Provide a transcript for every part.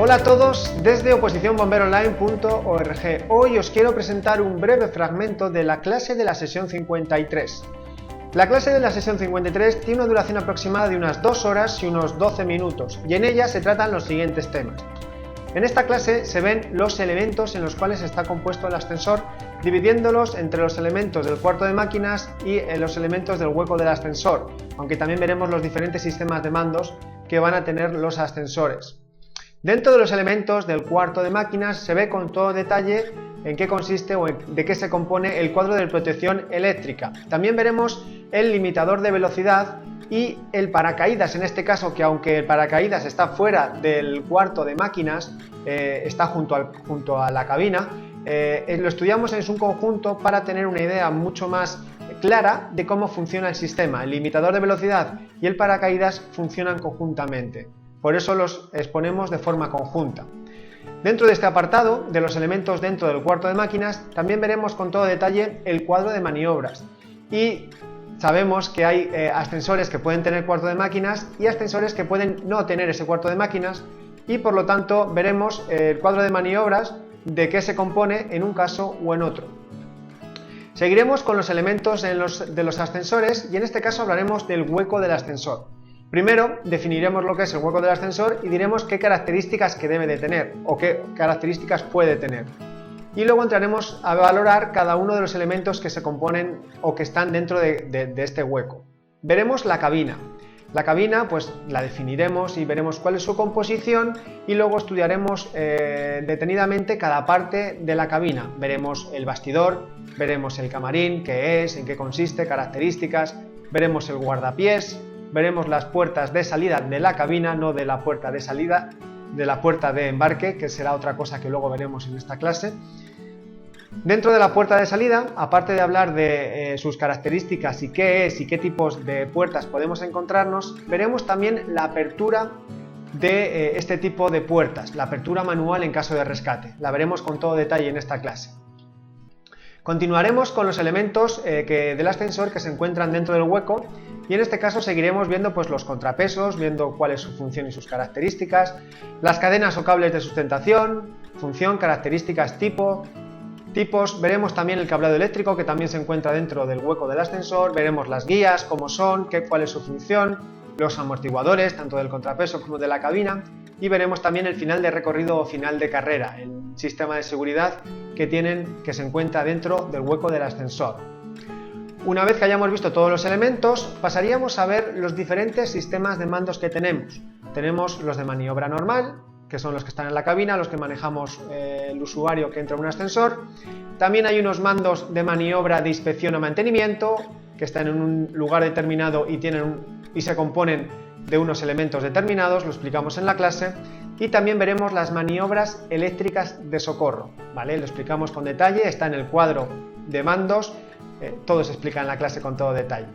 Hola a todos desde oposicionbomberoonline.org. Hoy os quiero presentar un breve fragmento de la clase de la sesión 53. La clase de la sesión 53 tiene una duración aproximada de unas 2 horas y unos 12 minutos y en ella se tratan los siguientes temas. En esta clase se ven los elementos en los cuales está compuesto el ascensor, dividiéndolos entre los elementos del cuarto de máquinas y los elementos del hueco del ascensor, aunque también veremos los diferentes sistemas de mandos que van a tener los ascensores. Dentro de los elementos del cuarto de máquinas se ve con todo detalle en qué consiste o de qué se compone el cuadro de protección eléctrica. También veremos el limitador de velocidad y el paracaídas, en este caso, que aunque el paracaídas está fuera del cuarto de máquinas, está junto a la cabina, lo estudiamos en su conjunto para tener una idea mucho más clara de cómo funciona el sistema. El limitador de velocidad y el paracaídas funcionan conjuntamente. Por eso los exponemos de forma conjunta. Dentro de este apartado, de los elementos dentro del cuarto de máquinas, también veremos con todo detalle el cuadro de maniobras. Y sabemos que hay ascensores que pueden tener cuarto de máquinas y ascensores que pueden no tener ese cuarto de máquinas, y por lo tanto veremos el cuadro de maniobras de qué se compone en un caso o en otro. Seguiremos con los elementos de los ascensores y en este caso hablaremos del hueco del ascensor. Primero definiremos lo que es el hueco del ascensor y diremos qué características que debe de tener o qué características puede tener. Y luego entraremos a valorar cada uno de los elementos que se componen o que están dentro de este hueco. Veremos la cabina. La cabina pues la definiremos y veremos cuál es su composición y luego estudiaremos detenidamente cada parte de la cabina. Veremos el bastidor, veremos el camarín, qué es, en qué consiste, características, veremos el guardapiés. Veremos las puertas de salida de la cabina, no de la puerta de salida, de la puerta de embarque, que será otra cosa que luego veremos en esta clase. Dentro de la puerta de salida, aparte de hablar de sus características y qué es y qué tipos de puertas podemos encontrarnos, veremos también la apertura de este tipo de puertas, la apertura manual en caso de rescate. La veremos con todo detalle en esta clase. Continuaremos con los elementos del ascensor que se encuentran dentro del hueco y en este caso seguiremos viendo pues, los contrapesos, viendo cuál es su función y sus características, las cadenas o cables de sustentación, función, características, tipos, veremos también el cableado eléctrico que también se encuentra dentro del hueco del ascensor, veremos las guías, cómo son, cuál es su función, los amortiguadores, tanto del contrapeso como de la cabina, y veremos también el final de recorrido o final de carrera, el sistema de seguridad que se encuentra dentro del hueco del ascensor. Una vez que hayamos visto todos los elementos, pasaríamos a ver los diferentes sistemas de mandos que tenemos. Tenemos los de maniobra normal, que son los que están en la cabina, los que manejamos el usuario que entra en un ascensor. También hay unos mandos de maniobra de inspección o mantenimiento, que están en un lugar determinado y se componen de unos elementos determinados, lo explicamos en la clase. Y también veremos las maniobras eléctricas de socorro, ¿vale? Lo explicamos con detalle, está en el cuadro de mandos, todo se explica en la clase con todo detalle.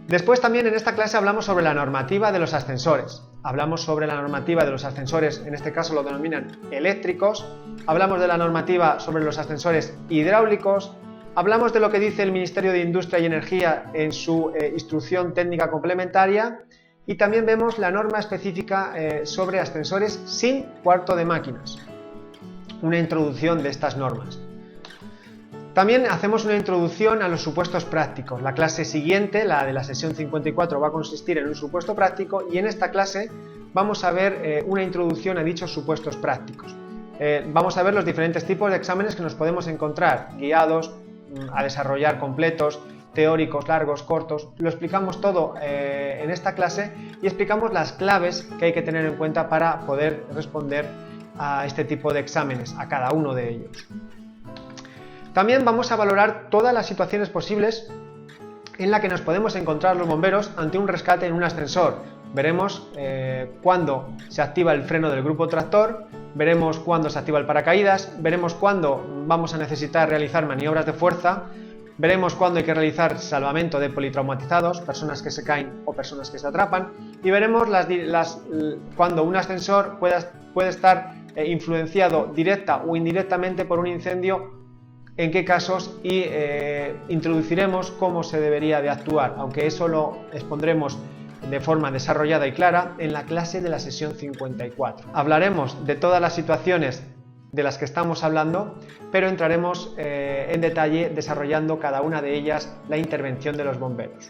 Después también en esta clase hablamos sobre la normativa de los ascensores. Hablamos sobre la normativa de los ascensores, en este caso lo denominan eléctricos. Hablamos de la normativa sobre los ascensores hidráulicos. Hablamos de lo que dice el Ministerio de Industria y Energía en su instrucción técnica complementaria. Y también vemos la norma específica sobre ascensores sin cuarto de máquinas. Una introducción de estas normas. También hacemos una introducción a los supuestos prácticos. La clase siguiente, la de la sesión 54, va a consistir en un supuesto práctico y en esta clase vamos a ver una introducción a dichos supuestos prácticos. Vamos a ver los diferentes tipos de exámenes que nos podemos encontrar, guiados, a desarrollar completos, teóricos, largos, cortos. Lo explicamos todo en esta clase y explicamos las claves que hay que tener en cuenta para poder responder a este tipo de exámenes, a cada uno de ellos. También vamos a valorar todas las situaciones posibles en las que nos podemos encontrar los bomberos ante un rescate en un ascensor. Veremos cuándo se activa el freno del grupo tractor, veremos cuándo se activa el paracaídas, veremos cuándo vamos a necesitar realizar maniobras de fuerza, veremos cuándo hay que realizar salvamento de politraumatizados, personas que se caen o personas que se atrapan, y veremos cuándo un ascensor puede estar influenciado directa o indirectamente por un incendio, en qué casos, y introduciremos cómo se debería de actuar, aunque eso lo expondremos de forma desarrollada y clara en la clase de la sesión 54. Hablaremos de todas las situaciones de las que estamos hablando, pero entraremos en detalle desarrollando cada una de ellas la intervención de los bomberos.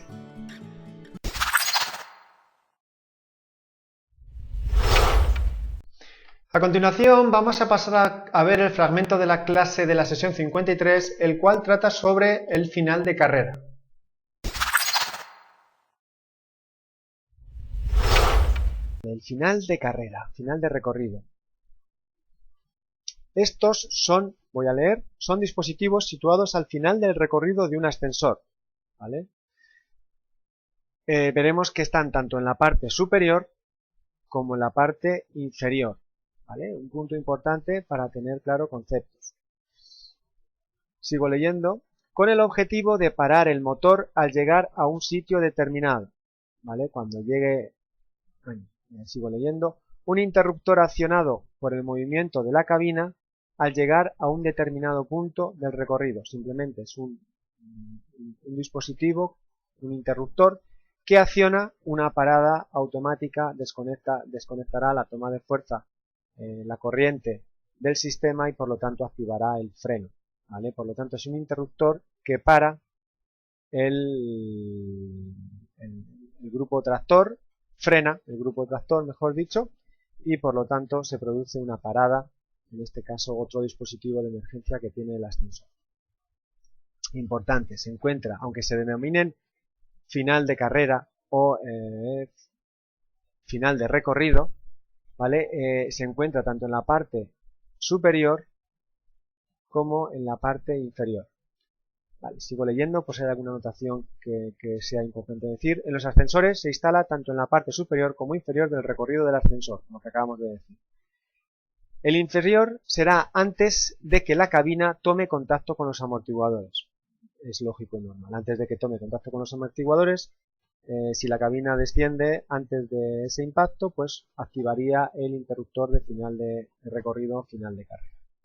A continuación vamos a pasar a ver el fragmento de la clase de la sesión 53, el cual trata sobre el final de carrera. El final de carrera, final de recorrido. Estos son, voy a leer, son dispositivos situados al final del recorrido de un ascensor, ¿vale? Veremos que están tanto en la parte superior como en la parte inferior, ¿vale? Un punto importante para tener claro conceptos. Sigo leyendo. Con el objetivo de parar el motor al llegar a un sitio determinado, ¿vale? Cuando llegue, bueno, sigo leyendo. Un interruptor accionado por el movimiento de la cabina al llegar a un determinado punto del recorrido. Simplemente es un dispositivo, un interruptor que acciona una parada automática, desconectará la toma de fuerza, la corriente del sistema y por lo tanto activará el freno, ¿vale? Por lo tanto es un interruptor que para el grupo tractor, frena el grupo tractor, mejor dicho, y por lo tanto se produce una parada, en este caso otro dispositivo de emergencia que tiene el ascensor. Importante, se encuentra, aunque se denominen final de carrera o final de recorrido, ¿vale? Se encuentra tanto en la parte superior como en la parte inferior. Vale, sigo leyendo por si hay alguna anotación que sea importante decir. En los ascensores se instala tanto en la parte superior como inferior del recorrido del ascensor, lo que acabamos de decir. El inferior será antes de que la cabina tome contacto con los amortiguadores. Es lógico y normal. Antes de que tome contacto con los amortiguadores, si la cabina desciende antes de ese impacto, pues activaría el interruptor de final de recorrido, final de carrera.